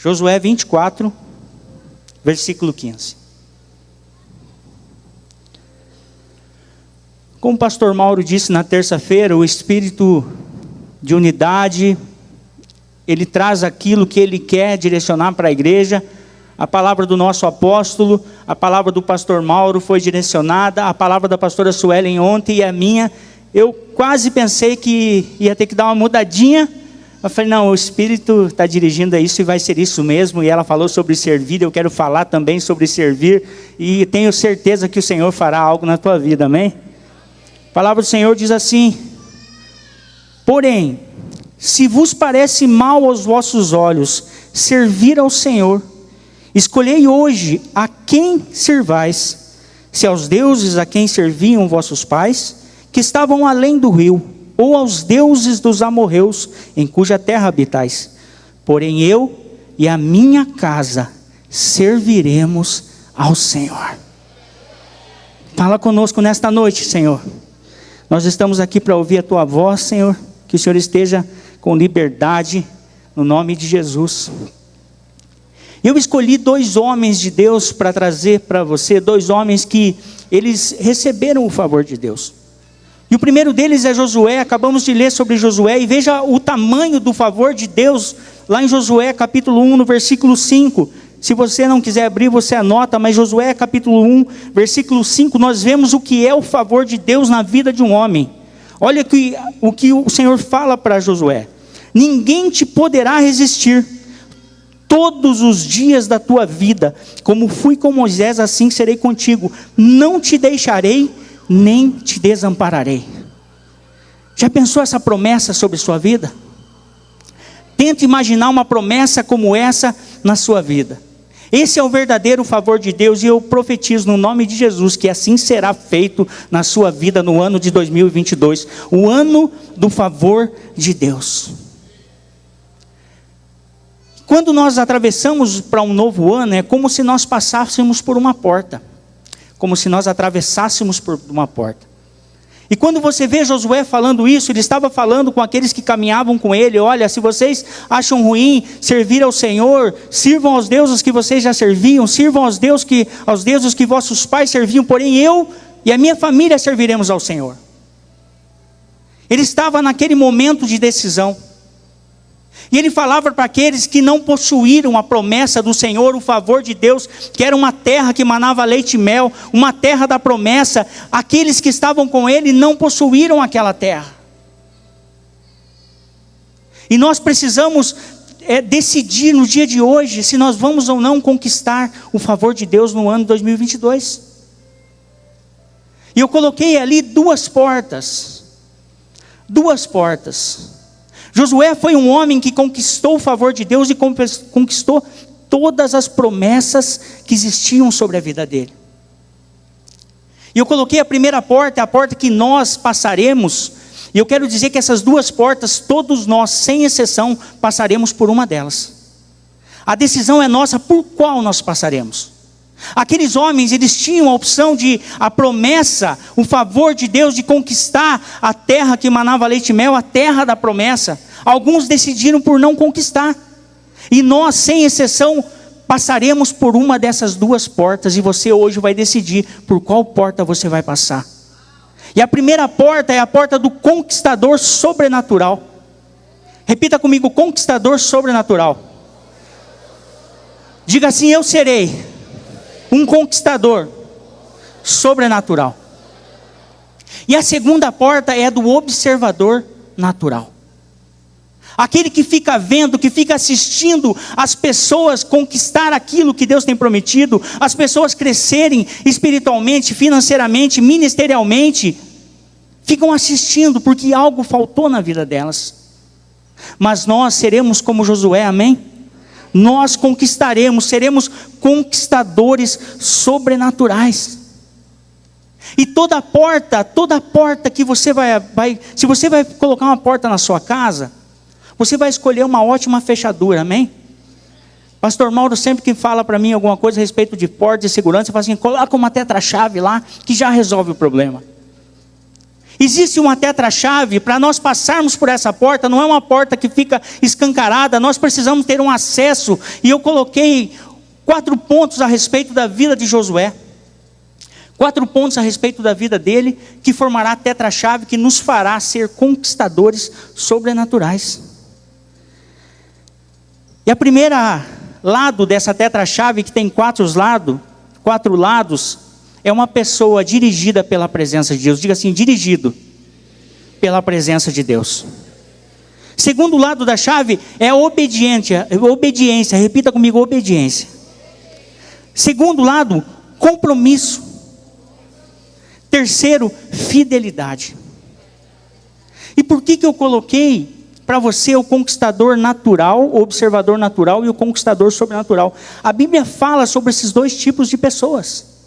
Josué 24, versículo 15. Como o pastor Mauro disse na terça-feira, o espírito de unidade, ele traz aquilo que ele quer direcionar para a igreja. A palavra do nosso apóstolo, a palavra do pastor Mauro foi direcionada, a palavra da pastora Suelen ontem e a minha. Eu quase pensei que ia ter que dar uma mudadinha. Eu falei, não, o Espírito está dirigindo a isso e vai ser isso mesmo. E ela falou sobre servir, eu quero falar também sobre servir. E tenho certeza que o Senhor fará algo na tua vida, amém? A palavra do Senhor diz assim: porém, se vos parece mal aos vossos olhos servir ao Senhor, escolhei hoje a quem servais, se aos deuses a quem serviam vossos pais, que estavam além do rio, ou aos deuses dos amorreus, em cuja terra habitais. Porém eu e a minha casa serviremos ao Senhor. Fala conosco nesta noite, Senhor. Nós estamos aqui para ouvir a tua voz, Senhor. Que o Senhor esteja com liberdade, no nome de Jesus. Eu escolhi 2 homens de Deus para trazer para você, 2 homens que eles receberam o favor de Deus. E o primeiro deles é Josué. Acabamos de ler sobre Josué, e veja o tamanho do favor de Deus, lá em Josué capítulo 1, no versículo 5. Se você não quiser abrir, você anota, mas Josué capítulo 1, versículo 5, nós vemos o que é o favor de Deus na vida de um homem. Olha o que o Senhor fala para Josué: ninguém te poderá resistir todos os dias da tua vida, como fui com Moisés, assim serei contigo, não te deixarei, nem te desampararei. Já pensou essa promessa sobre sua vida? Tenta imaginar uma promessa como essa na sua vida. Esse é o verdadeiro favor de Deus, e eu profetizo no nome de Jesus que assim será feito na sua vida no ano de 2022, o ano do favor de Deus. Quando nós atravessamos para um novo ano, é como se nós passássemos por uma porta, como se nós atravessássemos por uma porta. E quando você vê Josué falando isso, ele estava falando com aqueles que caminhavam com ele: olha, se vocês acham ruim servir ao Senhor, sirvam aos deuses que vocês já serviam, sirvam aos deuses que vossos pais serviam, porém eu e a minha família serviremos ao Senhor. Ele estava naquele momento de decisão. E ele falava para aqueles que não possuíram a promessa do Senhor, o favor de Deus, que era uma terra que manava leite e mel, uma terra da promessa. Aqueles que estavam com ele não possuíram aquela terra. E nós precisamos decidir no dia de hoje se nós vamos ou não conquistar o favor de Deus no ano 2022. E eu coloquei ali 2 portas. 2 portas. Josué foi um homem que conquistou o favor de Deus e conquistou todas as promessas que existiam sobre a vida dele. E eu coloquei a primeira porta, a porta que nós passaremos, e eu quero dizer que essas 2 portas, todos nós, sem exceção, passaremos por uma delas. A decisão é nossa por qual nós passaremos. Aqueles homens, eles tinham a opção de, a promessa, o favor de Deus de conquistar a terra que manava leite e mel, a terra da promessa. Alguns decidiram por não conquistar. E nós, sem exceção, passaremos por uma dessas 2 portas. E você hoje vai decidir por qual porta você vai passar. E a primeira porta é a porta do conquistador sobrenatural. Repita comigo: conquistador sobrenatural. Diga assim: eu serei um conquistador sobrenatural. E a segunda porta é a do observador natural. Aquele que fica vendo, que fica assistindo as pessoas conquistar aquilo que Deus tem prometido, as pessoas crescerem espiritualmente, financeiramente, ministerialmente, ficam assistindo porque algo faltou na vida delas. Mas nós seremos como Josué, amém? Nós conquistaremos, seremos conquistadores sobrenaturais. E toda porta que você se você vai colocar uma porta na sua casa, você vai escolher uma ótima fechadura, amém? Pastor Mauro sempre que fala para mim alguma coisa a respeito de porta e segurança, fala assim: coloca uma tetra-chave lá, que já resolve o problema. Existe uma tetra-chave. Para nós passarmos por essa porta, não é uma porta que fica escancarada, nós precisamos ter um acesso. E eu coloquei 4 pontos a respeito da vida de Josué. 4 pontos a respeito da vida dele, que formará a tetra-chave que nos fará ser conquistadores sobrenaturais. E a primeira lado dessa tetra-chave, que tem 4 lados, é uma pessoa dirigida pela presença de Deus. Diga assim: dirigido pela presença de Deus. Segundo lado da chave é obediência. Repita comigo: obediência. Segundo lado, compromisso. Terceiro, fidelidade. E por que eu coloquei para você o conquistador natural, o observador natural e o conquistador sobrenatural? A Bíblia fala sobre esses 2 tipos de pessoas.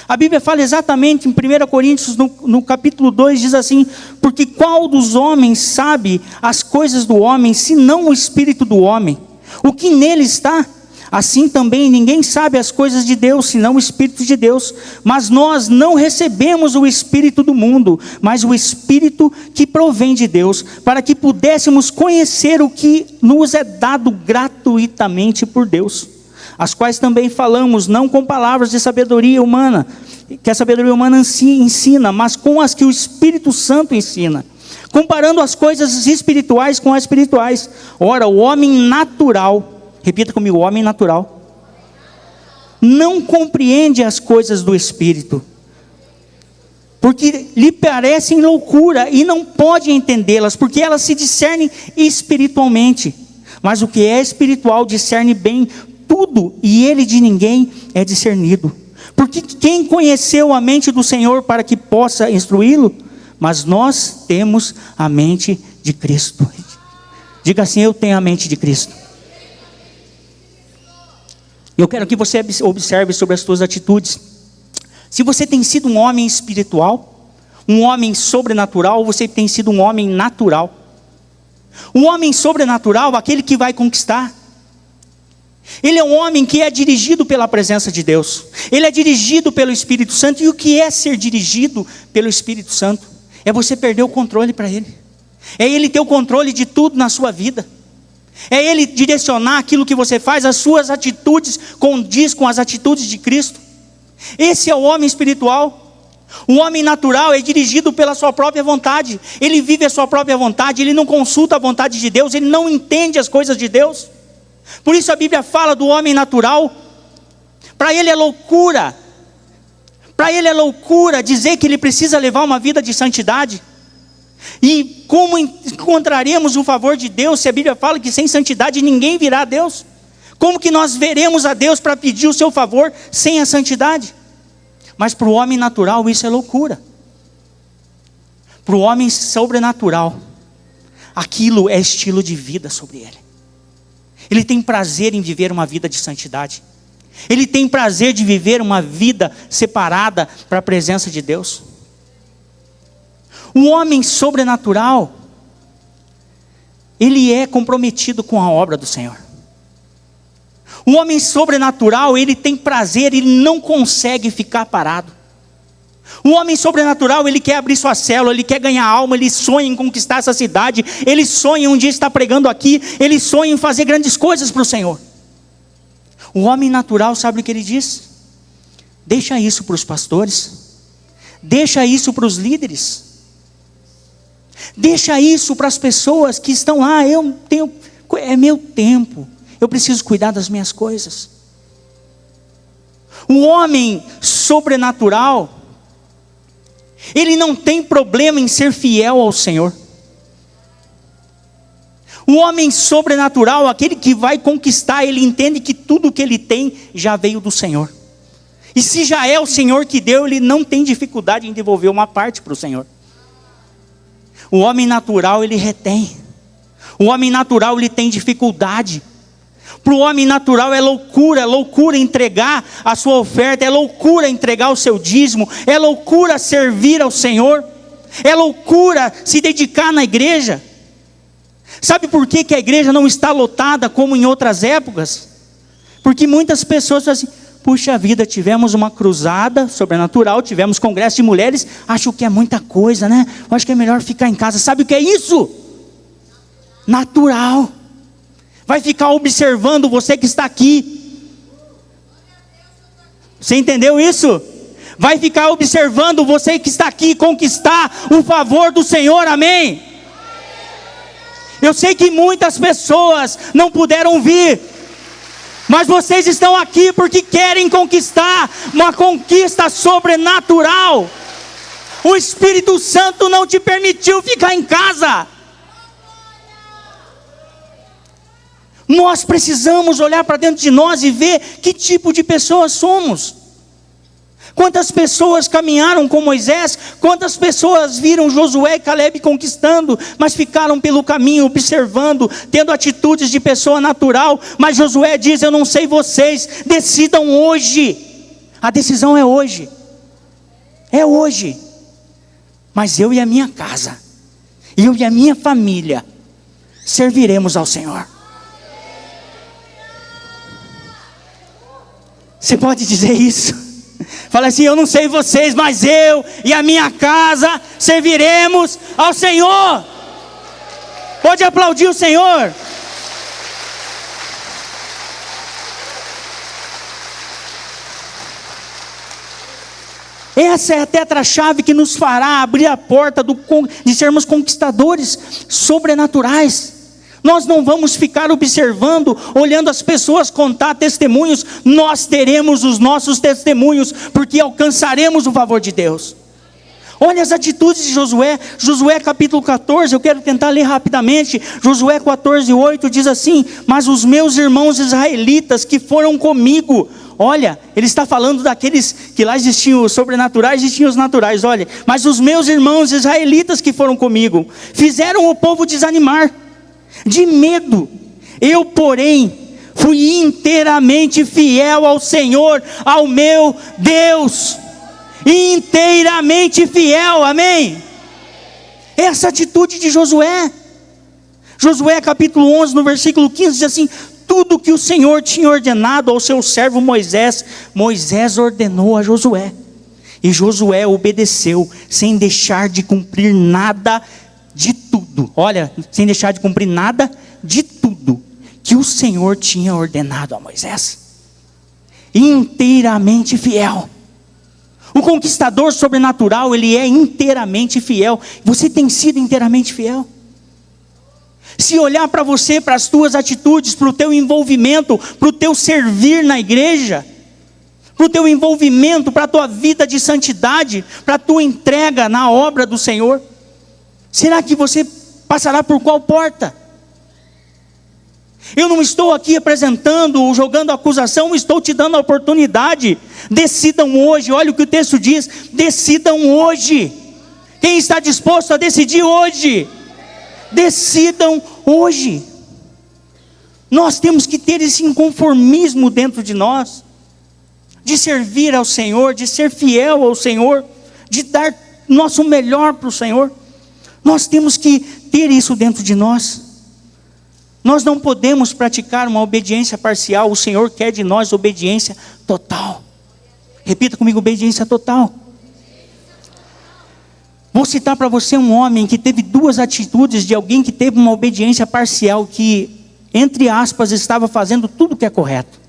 A Bíblia fala exatamente em 1 Coríntios, no capítulo 2, diz assim: porque qual dos homens sabe as coisas do homem, senão o Espírito do homem? O que nele está? Assim também ninguém sabe as coisas de Deus, senão o Espírito de Deus. Mas nós não recebemos o Espírito do mundo, mas o Espírito que provém de Deus, para que pudéssemos conhecer o que nos é dado gratuitamente por Deus. As quais também falamos, não com palavras de sabedoria humana, que a sabedoria humana ensina, mas com as que o Espírito Santo ensina, comparando as coisas espirituais com as espirituais. Ora, o homem natural, repita comigo: o homem natural não compreende as coisas do Espírito, porque lhe parecem loucura, e não pode entendê-las, porque elas se discernem espiritualmente. Mas o que é espiritual discerne bem tudo, e ele de ninguém é discernido. Porque quem conheceu a mente do Senhor para que possa instruí-lo? Mas nós temos a mente de Cristo. Diga assim: eu tenho a mente de Cristo. Eu quero que você observe sobre as suas atitudes. Se você tem sido um homem espiritual, um homem sobrenatural, ou você tem sido um homem natural. Um homem sobrenatural, aquele que vai conquistar. Ele é um homem que é dirigido pela presença de Deus. Ele é dirigido pelo Espírito Santo. E o que é ser dirigido pelo Espírito Santo? É você perder o controle para Ele. É Ele ter o controle de tudo na sua vida. É Ele direcionar aquilo que você faz. As suas atitudes condiz com as atitudes de Cristo. Esse é o homem espiritual. O homem natural é dirigido pela sua própria vontade. Ele vive a sua própria vontade. Ele não consulta a vontade de Deus. Ele não entende as coisas de Deus. Por isso a Bíblia fala do homem natural. Para ele é loucura. Para ele é loucura dizer que ele precisa levar uma vida de santidade. E como encontraremos o favor de Deus se a Bíblia fala que sem santidade ninguém virá a Deus? Como que nós veremos a Deus para pedir o seu favor sem a santidade? Mas para o homem natural isso é loucura. Para o homem sobrenatural, aquilo é estilo de vida sobre ele. Ele tem prazer em viver uma vida de santidade. Ele tem prazer de viver uma vida separada para a presença de Deus. O homem sobrenatural, ele é comprometido com a obra do Senhor. O homem sobrenatural, ele tem prazer, ele não consegue ficar parado. O homem sobrenatural, ele quer abrir sua célula, ele quer ganhar alma, ele sonha em conquistar essa cidade, ele sonha em um dia estar pregando aqui, ele sonha em fazer grandes coisas para o Senhor. O homem natural, sabe o que ele diz? Deixa isso para os pastores, deixa isso para os líderes, deixa isso para as pessoas que estão lá. É meu tempo, eu preciso cuidar das minhas coisas. O homem sobrenatural, ele não tem problema em ser fiel ao Senhor. O homem sobrenatural, aquele que vai conquistar, ele entende que tudo que ele tem já veio do Senhor. E se já é o Senhor que deu, ele não tem dificuldade em devolver uma parte para o Senhor. O homem natural, ele retém. O homem natural, ele tem dificuldade. Para o homem natural é loucura entregar a sua oferta, é loucura entregar o seu dízimo, é loucura servir ao Senhor, é loucura se dedicar na igreja. Sabe por que a igreja não está lotada como em outras épocas? Porque muitas pessoas falam assim: puxa vida, tivemos uma cruzada sobrenatural, tivemos congresso de mulheres, acho que é muita coisa, né? Eu acho que é melhor ficar em casa. Sabe o que é isso? Natural. Vai ficar observando você que está aqui. Você entendeu isso? Vai ficar observando você que está aqui conquistar o favor do Senhor, amém? Eu sei que muitas pessoas não puderam vir, mas vocês estão aqui porque querem conquistar uma conquista sobrenatural. O Espírito Santo não te permitiu ficar em casa. Nós precisamos olhar para dentro de nós e ver que tipo de pessoas somos. Quantas pessoas caminharam com Moisés, quantas pessoas viram Josué e Caleb conquistando, mas ficaram pelo caminho observando, tendo atitudes de pessoa natural. Mas Josué diz: eu não sei vocês, decidam hoje. A decisão é hoje. É hoje. Mas eu e a minha casa, eu e a minha família, serviremos ao Senhor. Você pode dizer isso? Fala assim: eu não sei vocês, mas eu e a minha casa serviremos ao Senhor. Pode aplaudir o Senhor. Essa é a tetra-chave que nos fará abrir a porta de sermos conquistadores sobrenaturais. Nós não vamos ficar observando, olhando as pessoas contar testemunhos. Nós teremos os nossos testemunhos, porque alcançaremos o favor de Deus. Olha as atitudes de Josué. Josué capítulo 14, eu quero tentar ler rapidamente. Josué 14:8 diz assim: mas os meus irmãos israelitas que foram comigo. Olha, ele está falando daqueles que lá existiam os sobrenaturais, existiam os naturais. Olha, mas os meus irmãos israelitas que foram comigo fizeram o povo desanimar de medo. Eu, porém, fui inteiramente fiel ao Senhor, ao meu Deus. Inteiramente fiel, amém? Essa atitude de Josué. Josué capítulo 11, no versículo 15, diz assim: tudo que o Senhor tinha ordenado ao seu servo Moisés, Moisés ordenou a Josué. E Josué obedeceu, sem deixar de cumprir nada de tudo. Olha, sem deixar de cumprir nada de tudo que o Senhor tinha ordenado a Moisés. Inteiramente fiel. O conquistador sobrenatural, ele é inteiramente fiel. Você tem sido inteiramente fiel? Se olhar para você, para as tuas atitudes, para o teu envolvimento, para o teu servir na igreja, para o teu envolvimento, para a tua vida de santidade, para a tua entrega na obra do Senhor, será que você passará por qual porta? Eu não estou aqui apresentando ou jogando acusação, estou te dando a oportunidade. Decidam hoje, olha o que o texto diz: decidam hoje. Quem está disposto a decidir hoje? Decidam hoje. Nós temos que ter esse inconformismo dentro de nós, de servir ao Senhor, de ser fiel ao Senhor, de dar nosso melhor para o Senhor. Nós temos que ter isso dentro de nós. Nós não podemos praticar uma obediência parcial. O Senhor quer de nós obediência total. Repita comigo: obediência total. Vou citar para você um homem que teve duas atitudes de alguém que teve uma obediência parcial, que, entre aspas, estava fazendo tudo o que é correto.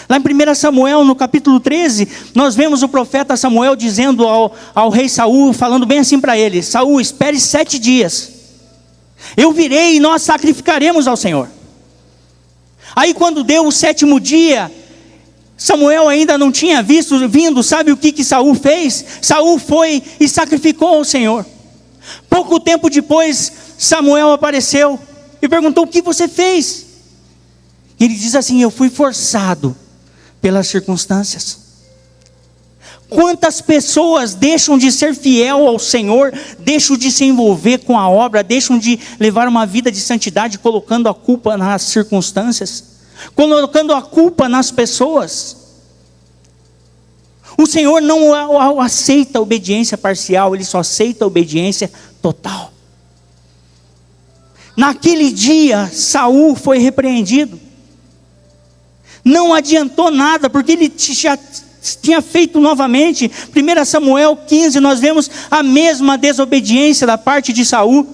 Lá em 1 Samuel, no capítulo 13, nós vemos o profeta Samuel dizendo ao rei Saul, falando bem assim para ele: Saul, espere 7 dias, eu virei e nós sacrificaremos ao Senhor. Aí quando deu o 7º dia, Samuel ainda não tinha vindo, sabe o que Saul fez? Saul foi e sacrificou ao Senhor. Pouco tempo depois, Samuel apareceu e perguntou: o que você fez? E ele diz assim: eu fui forçado pelas circunstâncias. Quantas pessoas deixam de ser fiel ao Senhor, deixam de se envolver com a obra, deixam de levar uma vida de santidade, colocando a culpa nas circunstâncias, colocando a culpa nas pessoas. O Senhor não aceita a obediência parcial, Ele só aceita a obediência total. Naquele dia, Saul foi repreendido. Não adiantou nada, porque ele já tinha feito novamente. 1 Samuel 15, nós vemos a mesma desobediência da parte de Saul.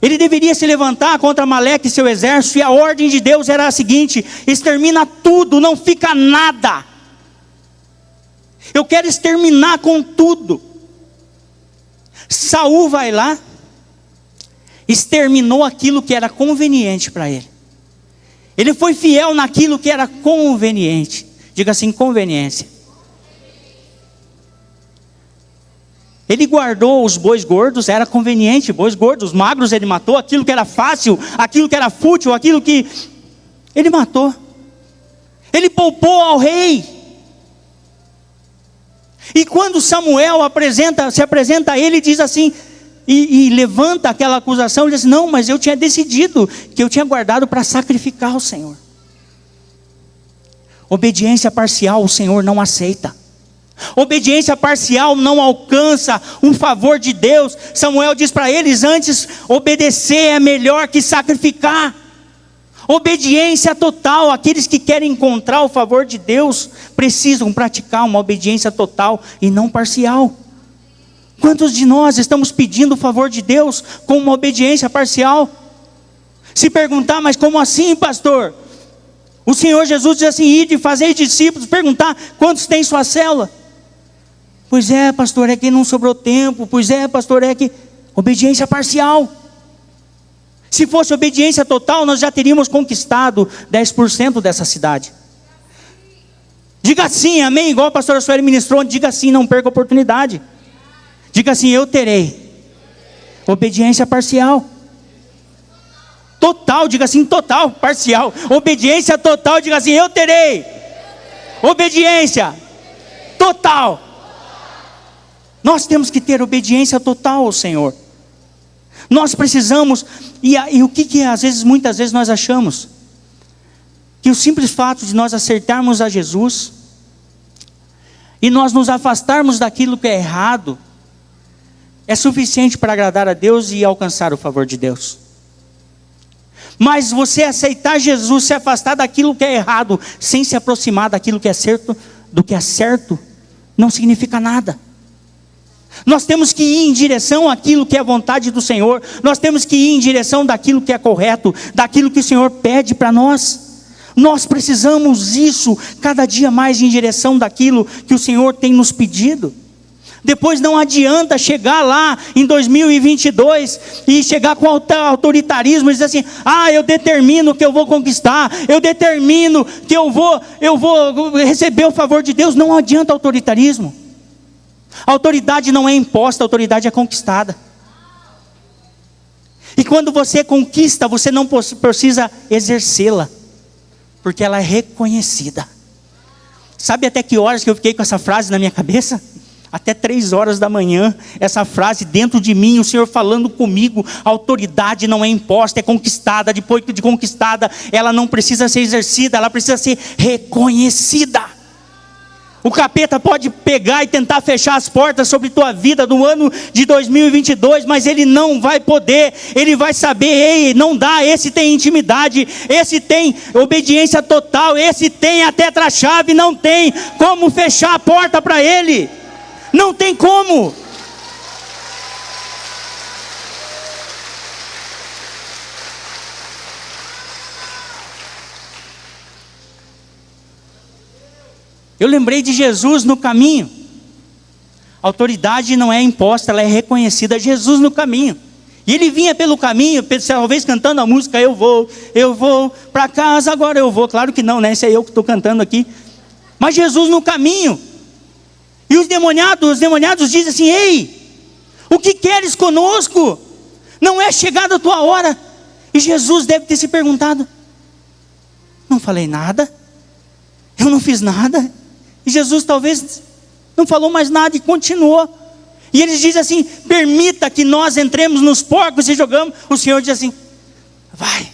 Ele deveria se levantar contra Amaleque e seu exército, e a ordem de Deus era a seguinte: extermina tudo, não fica nada. Eu quero exterminar com tudo. Saul vai lá, exterminou aquilo que era conveniente para ele. Ele foi fiel naquilo que era conveniente. Diga assim, conveniência. Ele guardou os bois gordos, era conveniente, bois gordos, os magros ele matou, aquilo que era fácil, aquilo que era fútil, aquilo que ele matou. Ele poupou ao rei. E quando Samuel se apresenta a ele, diz assim, e levanta aquela acusação, ele diz assim: não, mas eu tinha decidido que eu tinha guardado para sacrificar ao Senhor. Obediência parcial o Senhor não aceita. Obediência parcial não alcança o favor de Deus. Samuel diz para eles: antes obedecer é melhor que sacrificar. Obediência total. Aqueles que querem encontrar o favor de Deus precisam praticar uma obediência total e não parcial. Quantos de nós estamos pedindo o favor de Deus com uma obediência parcial? Se perguntar: mas como assim, pastor? O Senhor Jesus diz assim: ide, fazei discípulos. Perguntar: quantos tem sua célula? Pois é, pastor, é que não sobrou tempo. Pois é, pastor, é que... obediência parcial. Se fosse obediência total, nós já teríamos conquistado 10% dessa cidade. Diga sim, amém, igual a pastora Sueli ministrou. Diga sim, não perca a oportunidade. Diga assim: eu terei. Obediência parcial. Total, diga assim, total, parcial. Obediência total, diga assim: eu terei. Obediência total. Nós temos que ter obediência total ao Senhor. Nós precisamos, e o que às vezes, muitas vezes nós achamos? Que o simples fato de nós acertarmos a Jesus, e nós nos afastarmos daquilo que é errado, é suficiente para agradar a Deus e alcançar o favor de Deus. Mas você aceitar Jesus, se afastar daquilo que é errado, sem se aproximar daquilo que é certo, do que é certo, não significa nada. Nós temos que ir em direção àquilo que é a vontade do Senhor. Nós temos que ir em direção daquilo que é correto, daquilo que o Senhor pede para nós. Nós precisamos isso cada dia mais em direção daquilo que o Senhor tem nos pedido. Depois não adianta chegar lá em 2022 e chegar com autoritarismo e dizer assim: eu determino que eu vou conquistar, eu determino que eu vou receber o favor de Deus. Não adianta autoritarismo. A autoridade não é imposta, a autoridade é conquistada. E quando você conquista, você não precisa exercê-la, porque ela é reconhecida. Sabe até que horas que eu fiquei com essa frase na minha cabeça? Até 3 horas da manhã, essa frase dentro de mim, o Senhor falando comigo: a autoridade não é imposta, é conquistada. Depois de conquistada, ela não precisa ser exercida, ela precisa ser reconhecida. O capeta pode pegar e tentar fechar as portas sobre tua vida no ano de 2022, mas ele não vai poder. Ele vai saber: ei, não dá, esse tem intimidade, esse tem obediência total, esse tem a tetra-chave, não tem como fechar a porta para ele. Não tem como. Eu lembrei de Jesus no caminho. A autoridade não é imposta, ela é reconhecida. Jesus no caminho. E ele vinha pelo caminho, talvez cantando a música: eu vou para casa, agora eu vou. Claro que não, né? Esse é eu que estou cantando aqui. Mas Jesus no caminho. E os demoniados dizem assim: ei, o que queres conosco? Não é chegada a tua hora. E Jesus deve ter se perguntado: não falei nada? Eu não fiz nada? E Jesus talvez não falou mais nada e continuou. E eles dizem assim: permita que nós entremos nos porcos e jogamos. O Senhor diz assim: vai.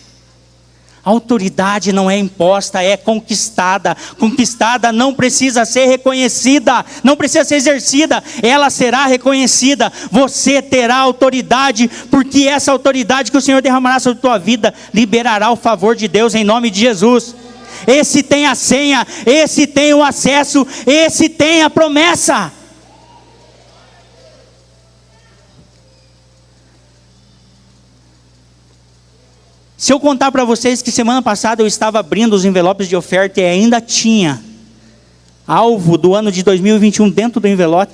A autoridade não é imposta, é conquistada. Conquistada não precisa ser reconhecida, não precisa ser exercida, ela será reconhecida. Você terá autoridade, porque essa autoridade que o Senhor derramará sobre a tua vida liberará o favor de Deus em nome de Jesus. Esse tem a senha, esse tem o acesso, esse tem a promessa. Se eu contar para vocês que semana passada eu estava abrindo os envelopes de oferta e ainda tinha alvo do ano de 2021 dentro do envelope,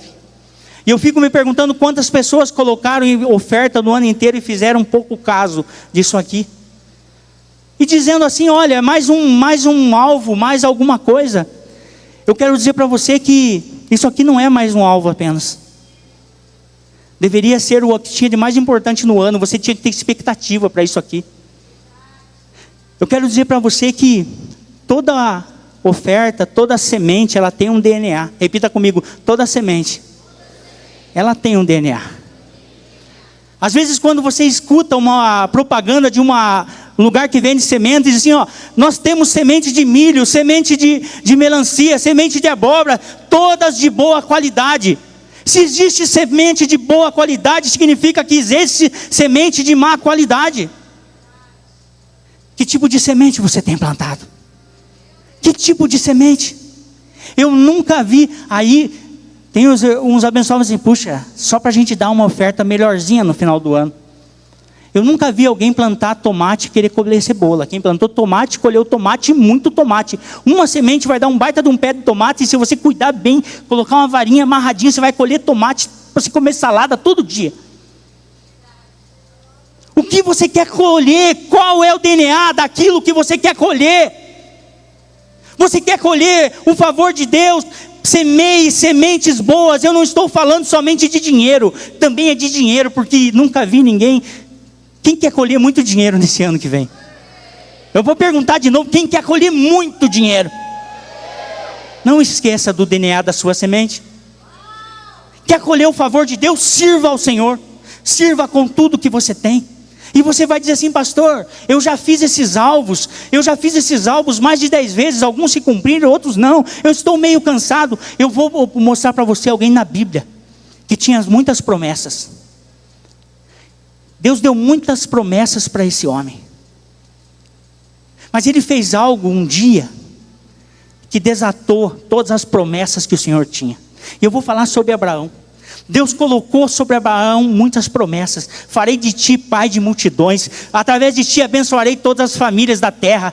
e eu fico me perguntando quantas pessoas colocaram em oferta no ano inteiro e fizeram pouco caso disso aqui. E dizendo assim, olha, mais um alvo, mais alguma coisa. Eu quero dizer para você que isso aqui não é mais um alvo apenas. Deveria ser o que tinha de mais importante no ano, você tinha que ter expectativa para isso aqui. Eu quero dizer para você que toda oferta, toda semente, ela tem um DNA. Repita comigo, toda semente, ela tem um DNA. Às vezes quando você escuta uma propaganda de um lugar que vende sementes, diz assim, ó, nós temos semente de milho, semente de melancia, semente de abóbora, todas de boa qualidade. Se existe semente de boa qualidade, significa que existe semente de má qualidade. Que tipo de semente você tem plantado? Que tipo de semente? Eu nunca vi. Aí tem uns abençoados assim, puxa, só para a gente dar uma oferta melhorzinha no final do ano. Eu nunca vi alguém plantar tomate e querer colher cebola. Quem plantou tomate, colheu tomate, muito tomate. Uma semente vai dar um baita de um pé de tomate, e se você cuidar bem, colocar uma varinha amarradinha, você vai colher tomate para você comer salada todo dia. O que você quer colher? Qual é o DNA daquilo que você quer colher? Você quer colher o favor de Deus? Semeie sementes boas. Eu não estou falando somente de dinheiro, também é de dinheiro, porque nunca vi ninguém. Quem quer colher muito dinheiro nesse ano que vem? Eu vou perguntar de novo, quem quer colher muito dinheiro? Não esqueça do DNA da sua semente. Quer colher o favor de Deus? Sirva ao Senhor. Sirva com tudo que você tem. E você vai dizer assim, pastor, eu já fiz esses alvos mais de 10 vezes, alguns se cumpriram, outros não, eu estou meio cansado. Eu vou mostrar para você alguém na Bíblia, que tinha muitas promessas. Deus deu muitas promessas para esse homem. Mas ele fez algo um dia, que desatou todas as promessas que o Senhor tinha. E eu vou falar sobre Abraão. Deus colocou sobre Abraão muitas promessas. Farei de ti pai de multidões, através de ti abençoarei todas as famílias da terra,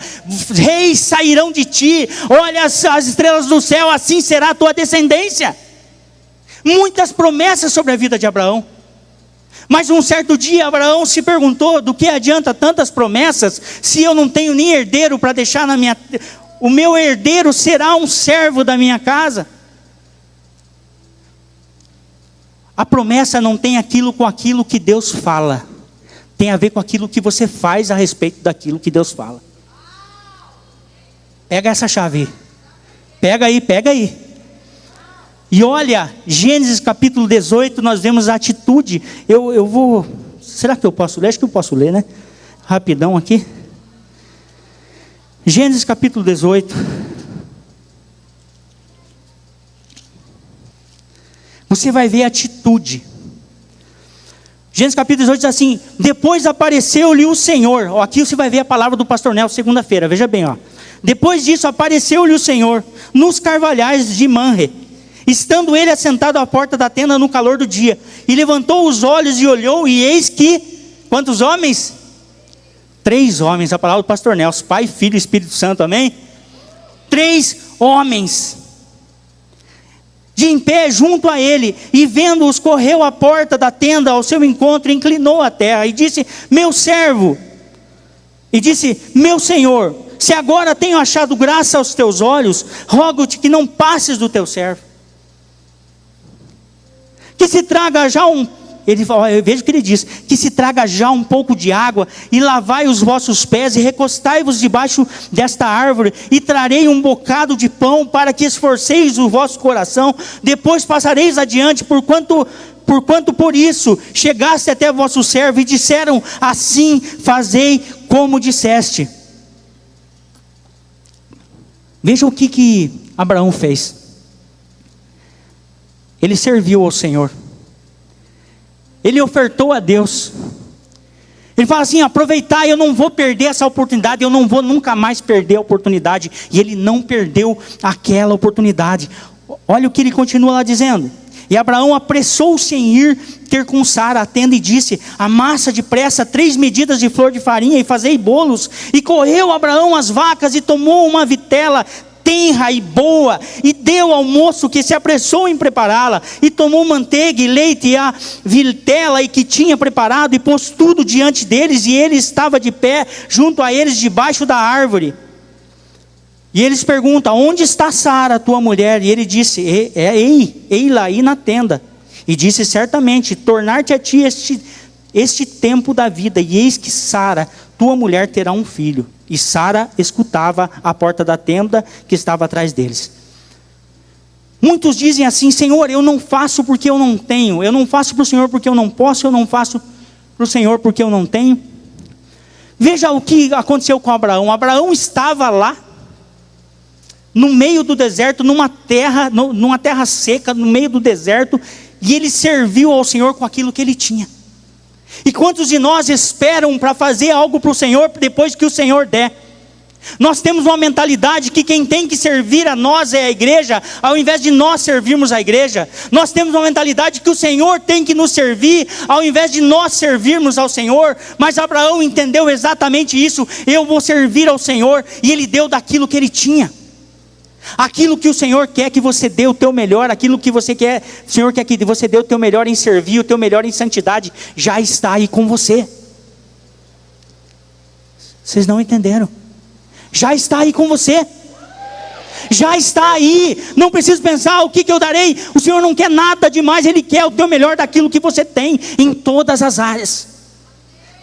reis sairão de ti, olha as estrelas do céu, assim será a tua descendência. Muitas promessas sobre a vida de Abraão. Mas um certo dia Abraão se perguntou, do que adianta tantas promessas, se eu não tenho nem herdeiro para deixar na minha... O meu herdeiro será um servo da minha casa. A promessa não tem aquilo com aquilo que Deus fala. Tem a ver com aquilo que você faz a respeito daquilo que Deus fala. Pega essa chave. Pega aí. E olha, Gênesis capítulo 18, nós vemos a atitude. Eu vou... Será que eu posso ler? Acho que eu posso ler, né? Rapidão aqui. Gênesis capítulo 18. Você vai ver a atitude. Gênesis capítulo 18 diz assim: depois apareceu-lhe o Senhor. Aqui você vai ver a palavra do pastor Nel segunda-feira, veja bem. Depois disso apareceu-lhe o Senhor nos carvalhais de Manre, estando ele assentado à porta da tenda no calor do dia. E levantou os olhos e olhou, e eis que, quantos homens? 3 homens, a palavra do pastor Nel, Pai, Filho e Espírito Santo, amém? 3 homens. De em pé junto a ele, e vendo-os, correu à porta da tenda ao seu encontro, e inclinou a terra, e disse: meu servo, e disse: meu senhor, se agora tenho achado graça aos teus olhos, rogo-te que não passes do teu servo, que se traga já ele fala, eu vejo que ele diz, que se traga já um pouco de água, e lavai os vossos pés, e recostai-vos debaixo desta árvore, e trarei um bocado de pão, para que esforceis o vosso coração, depois passareis adiante, porquanto por isso chegaste até vosso servo, e disseram: assim fazei como disseste. Veja o que Abraão fez. Ele serviu ao Senhor. Ele ofertou a Deus. Ele fala assim: aproveitar, eu não vou perder essa oportunidade, eu não vou nunca mais perder a oportunidade. E ele não perdeu aquela oportunidade. Olha o que ele continua lá dizendo. E Abraão apressou-se em ir ter com Sara a tenda e disse: amassa depressa 3 medidas de flor de farinha e fazei bolos. E correu Abraão às vacas e tomou uma vitela tenra e boa, e deu ao moço que se apressou em prepará-la, e tomou manteiga e leite e a vitela e que tinha preparado, e pôs tudo diante deles, e ele estava de pé junto a eles debaixo da árvore. E eles perguntam: onde está Sara, tua mulher? E ele disse: ei-la aí na tenda. E disse: certamente, tornar-te a ti este tempo da vida, e eis que Sara, tua mulher, terá um filho. E Sara escutava à porta da tenda que estava atrás deles. Muitos dizem assim: Senhor, eu não faço porque eu não tenho, eu não faço para o Senhor porque eu não posso, eu não faço para o Senhor porque eu não tenho. Veja o que aconteceu com Abraão. Abraão estava lá, no meio do deserto, numa terra seca, no meio do deserto, e ele serviu ao Senhor com aquilo que ele tinha. E quantos de nós esperam para fazer algo para o Senhor depois que o Senhor der? Nós temos uma mentalidade que quem tem que servir a nós é a igreja, ao invés de nós servirmos a igreja. Nós temos uma mentalidade que o Senhor tem que nos servir, ao invés de nós servirmos ao Senhor. Mas Abraão entendeu exatamente isso: eu vou servir ao Senhor, e ele deu daquilo que ele tinha. Aquilo que o Senhor quer que você dê o teu melhor, aquilo que você quer, o Senhor quer que você dê o teu melhor em servir, o teu melhor em santidade, já está aí com você. Vocês não entenderam? Já está aí com você. Já está aí. Não preciso pensar: o que eu darei? O Senhor não quer nada demais, Ele quer o teu melhor daquilo que você tem, em todas as áreas.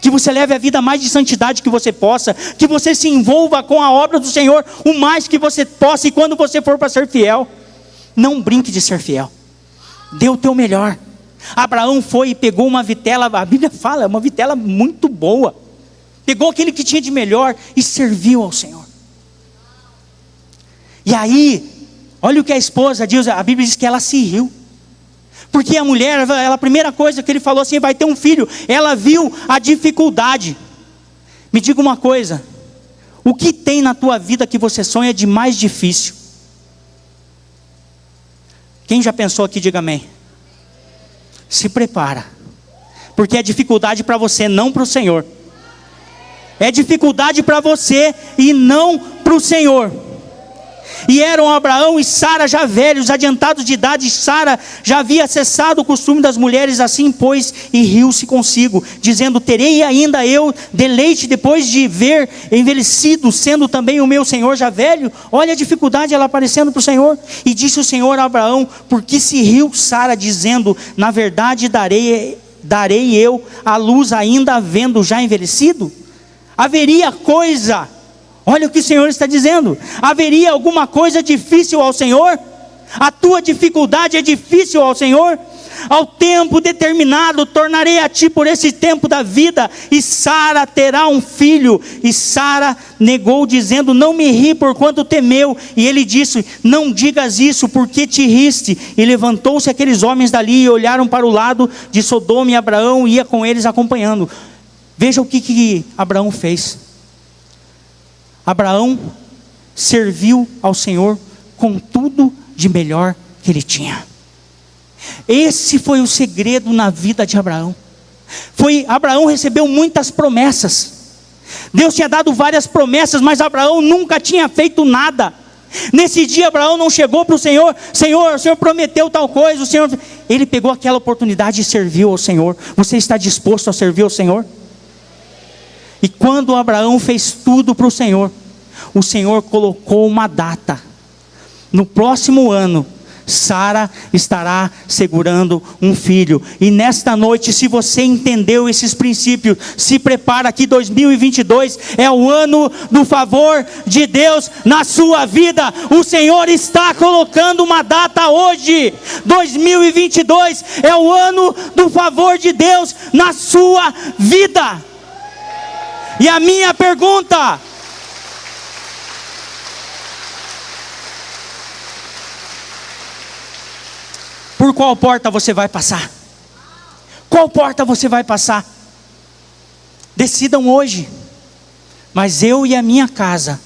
Que você leve a vida mais de santidade que você possa, que você se envolva com a obra do Senhor o mais que você possa, e quando você for para ser fiel, não brinque de ser fiel, dê o teu melhor. Abraão foi e pegou uma vitela, a Bíblia fala, uma vitela muito boa, pegou aquele que tinha de melhor e serviu ao Senhor. E aí, olha o que a esposa diz, a Bíblia diz que ela se riu. Porque a mulher, a primeira coisa que ele falou assim: vai ter um filho. Ela viu a dificuldade. Me diga uma coisa: o que tem na tua vida que você sonha de mais difícil? Quem já pensou aqui, diga amém. Se prepara, porque é dificuldade para você, não para o Senhor. É dificuldade para você e não para o Senhor. E eram Abraão e Sara já velhos, adiantados de idade. Sara já havia cessado o costume das mulheres, assim pois, e riu-se consigo, dizendo: terei ainda eu deleite depois de ver envelhecido, sendo também o meu Senhor já velho? Olha a dificuldade, ela aparecendo para o Senhor. E disse o Senhor a Abraão: por que se riu Sara, dizendo: na verdade darei eu a luz ainda havendo já envelhecido? Haveria coisa... Olha o que o Senhor está dizendo: haveria alguma coisa difícil ao Senhor? A tua dificuldade é difícil ao Senhor? Ao tempo determinado tornarei a ti por esse tempo da vida, e Sara terá um filho. E Sara negou, dizendo: não me ri, porquanto temeu. E ele disse: não digas isso, porque te riste. E levantou-se aqueles homens dali e olharam para o lado de Sodoma, e Abraão ia com eles acompanhando. Veja o que Abraão fez. Abraão serviu ao Senhor com tudo de melhor que ele tinha. Esse foi o segredo na vida de Abraão. Abraão recebeu muitas promessas. Deus tinha dado várias promessas, mas Abraão nunca tinha feito nada. Nesse dia Abraão não chegou para o Senhor: Senhor, o Senhor prometeu tal coisa. Ele pegou aquela oportunidade e serviu ao Senhor. Você está disposto a servir ao Senhor? E quando Abraão fez tudo para o Senhor colocou uma data. No próximo ano, Sara estará segurando um filho. E nesta noite, se você entendeu esses princípios, se prepara que 2022 é o ano do favor de Deus na sua vida. O Senhor está colocando uma data hoje. 2022 é o ano do favor de Deus na sua vida. E a minha pergunta: Por qual porta você vai passar? Qual porta você vai passar? Decidam hoje. Mas eu e a minha casa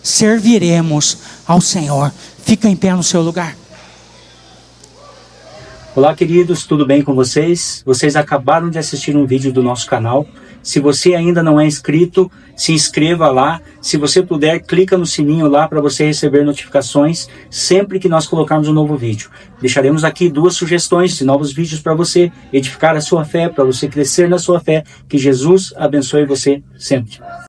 serviremos ao Senhor. Fica em pé no seu lugar. Olá, queridos, tudo bem com vocês? Vocês acabaram de assistir um vídeo do nosso canal. Se você ainda não é inscrito, se inscreva lá. Se você puder, clica no sininho lá para você receber notificações sempre que nós colocarmos um novo vídeo. Deixaremos aqui 2 sugestões de novos vídeos para você edificar a sua fé, para você crescer na sua fé. Que Jesus abençoe você sempre.